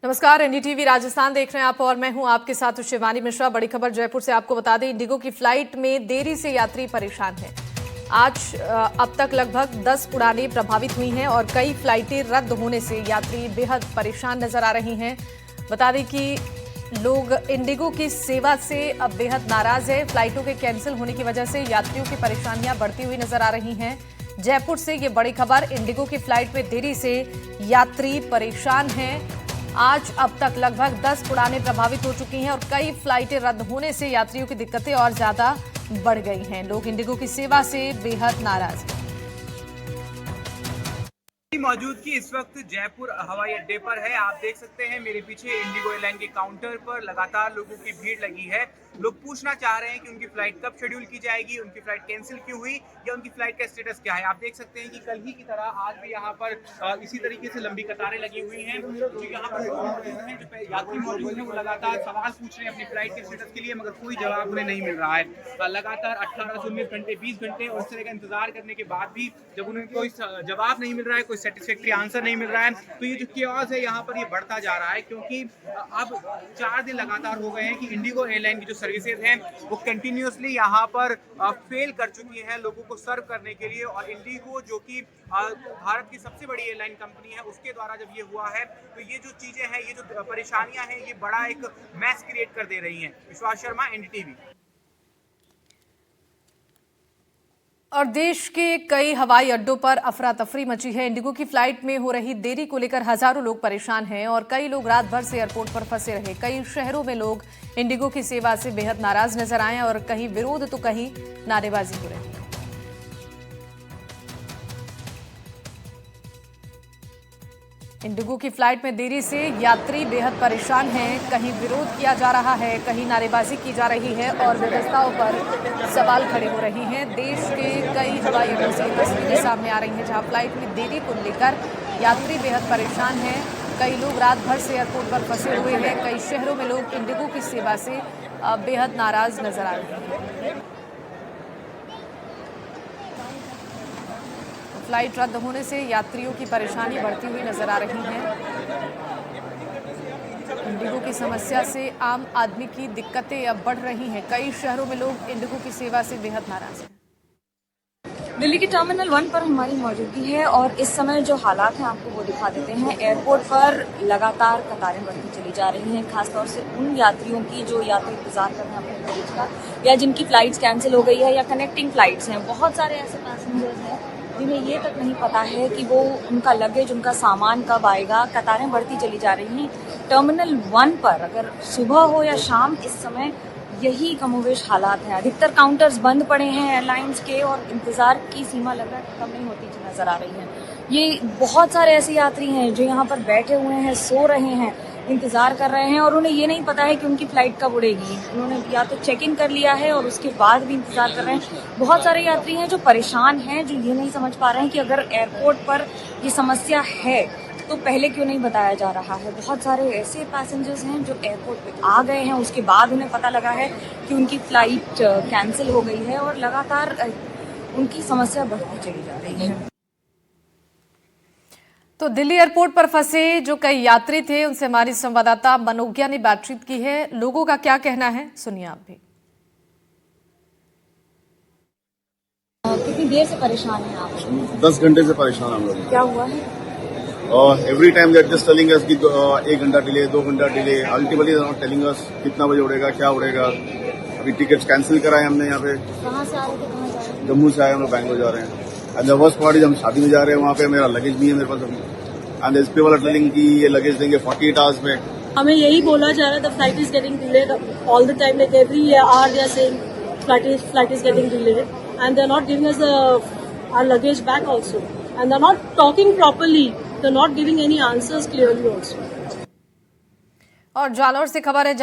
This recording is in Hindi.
नमस्कार, एनडीटीवी राजस्थान देख रहे हैं आप और मैं हूं आपके साथ शिवानी मिश्रा। बड़ी खबर जयपुर से आपको बता दें, इंडिगो की फ्लाइट में देरी से यात्री परेशान हैं। आज अब तक लगभग 10 उड़ानें प्रभावित हुई हैं और कई फ्लाइटें रद्द होने से यात्री बेहद परेशान नजर आ रही हैं। बता दें कि लोग इंडिगो की सेवा से अब बेहद नाराज है। फ्लाइटों के कैंसिल होने की वजह से यात्रियों की परेशानियां बढ़ती हुई नजर आ रही हैं। जयपुर से ये बड़ी खबर, इंडिगो की फ्लाइट में देरी से यात्री परेशान हैं। आज अब तक लगभग 10 उड़ानें प्रभावित हो चुकी हैं और कई फ्लाइटें रद्द होने से यात्रियों की दिक्कतें और ज्यादा बढ़ गई हैं। लोग इंडिगो की सेवा से बेहद नाराज हैं। मौजूदगी इस वक्त जयपुर हवाई अड्डे पर है। आप देख सकते हैं मेरे पीछे इंडिगो एयरलाइन के काउंटर पर लगातार लोगों की भीड़ लगी है। लोग पूछना चाह रहे हैं कि उनकी फ्लाइट कब शेड्यूल की जाएगी, उनकी फ्लाइट कैंसिल क्यों हुई या उनकी फ्लाइट का स्टेटस क्या है। आप देख सकते हैं कि कल ही की तरह आज भी यहाँ पर इसी तरीके से लंबी कतारें लगी हुई हैं। जो यहाँ पर जो यात्री मौजूद हैं वो लगातार सवाल पूछ रहे हैं अपनी फ्लाइट के स्टेटस के लिए, मगर कोई जवाब उन्हें नहीं मिल रहा है। लगातार 18 से 19 घंटे 20 घंटे और इस तरह का इंतजार करने के बाद भी जब उन्हें कोई जवाब नहीं मिल रहा है, कोई सेटिस्फैक्टरी आंसर नहीं मिल रहा है, तो ये जो केओस है यहाँ पर ये बढ़ता जा रहा है। क्योंकि अब 4 दिन लगातार हो गए हैं कि इंडिगो एयरलाइन की जो सर्विसेज हैं वो कंटिन्यूसली यहाँ पर फेल कर चुकी हैं लोगों को सर्व करने के लिए। और इंडिगो जो कि भारत की सबसे बड़ी एयरलाइन कंपनी है, उसके द्वारा जब ये हुआ है तो ये जो चीजें हैं, ये जो परेशानियां हैं, ये बड़ा एक मैस क्रिएट कर दे रही हैं। विश्वास शर्मा, एनडीटीवी। और देश के कई हवाई अड्डों पर अफरा तफरी मची है। इंडिगो की फ्लाइट में हो रही देरी को लेकर हजारों लोग परेशान हैं और कई लोग रात भर से एयरपोर्ट पर फंसे रहे। कई शहरों में लोग इंडिगो की सेवा से बेहद नाराज नजर आए और कहीं विरोध तो कहीं नारेबाजी हो रही है। इंडिगो की फ्लाइट में देरी से यात्री बेहद परेशान हैं। कहीं विरोध किया जा रहा है, कहीं नारेबाजी की जा रही है और व्यवस्थाओं पर सवाल खड़े हो रही हैं। देश के कई हवाई अड्डों से तस्वीरें सामने आ रही हैं जहां फ्लाइट में देरी को लेकर यात्री बेहद परेशान हैं। कई लोग रात भर से एयरपोर्ट पर फंसे हुए हैं। कई शहरों में लोग इंडिगो की सेवा से बेहद नाराज नजर आ रहे हैं। फ्लाइट रद्द होने से यात्रियों की परेशानी बढ़ती हुई नजर आ रही है। इंडिगो की समस्या से आम आदमी की दिक्कतें अब बढ़ रही हैं। कई शहरों में लोग इंडिगो की सेवा से बेहद नाराज हैं। दिल्ली के टर्मिनल 1 पर हमारी मौजूदगी है और इस समय जो हालात हैं आपको वो दिखा देते हैं। एयरपोर्ट पर लगातार कतारें बढ़ती चली जा रही हैं, खासतौर से उन यात्रियों की जो यात्री इंतजार कर रहे हैं अपने लगेज का, या जिनकी फ्लाइट्स कैंसिल हो गई है या कनेक्टिंग फ्लाइट्स हैं। बहुत सारे ऐसे पैसेंजर्स हैं जिन्हें ये तक नहीं पता है कि वो उनका लगेज, उनका सामान कब आएगा। कतारें बढ़ती चली जा रही हैं। टर्मिनल 1 पर अगर सुबह हो या शाम, इस समय यही कमोवेश हालात हैं। अधिकतर काउंटर्स बंद पड़े हैं एयरलाइंस के और इंतजार की सीमा लगातार कम नहीं होती नजर आ रही है। ये बहुत सारे ऐसे यात्री हैं जो यहाँ पर बैठे हुए हैं, सो रहे हैं, इंतजार कर रहे हैं और उन्हें ये नहीं पता है कि उनकी फ्लाइट कब उड़ेगी। उन्होंने या तो चेक इन कर लिया है और उसके बाद भी इंतजार कर रहे हैं। बहुत सारे यात्री हैं जो परेशान हैं, जो ये नहीं समझ पा रहे हैं कि अगर एयरपोर्ट पर ये समस्या है तो पहले क्यों नहीं बताया जा रहा है। बहुत सारे ऐसे पैसेंजर्स हैं जो एयरपोर्ट पे आ गए हैं, उसके बाद उन्हें पता लगा है कि उनकी फ्लाइट कैंसिल हो गई है और लगातार उनकी समस्या बढ़ती चली जा रही है। तो दिल्ली एयरपोर्ट पर फंसे जो कई यात्री थे, उनसे हमारी संवाददाता मनोज्ञा ने बातचीत की है। लोगों का क्या कहना है, सुनिए आप भी। कितनी देर से परेशान हैं आप? 10 घंटे से परेशान हम लोग। क्या हुआ है? Every time they are just telling us कि 1 घंटा डिले, 2 घंटा delay. Ultimately they are not telling us कितना बजे उड़ेगा, क्या उड़ेगा। अभी टिकट्स कैंसिल कराए हमने यहाँ पे। कहाँ से आ रहे थे, कहाँ जा रहे हैं? जम्मू से आए हम लोग, बैंगलोर जा रहे हैं। And the worst part is हम शादी में जा रहे हैं, वहाँ पे मेरा लगेज नहीं है मेरे पास अभी। एंड एसपी वाला टेलिंग कि ये लगेज देंगे 48 आवर्स में। हमें यही बोला जा रहा है the flight is getting delayed all the time, like every hour they are saying flight is getting delayed and they are not giving us our luggage back also and they are not talking properly, they are not giving any answers clearly also. और जालौर से खबर है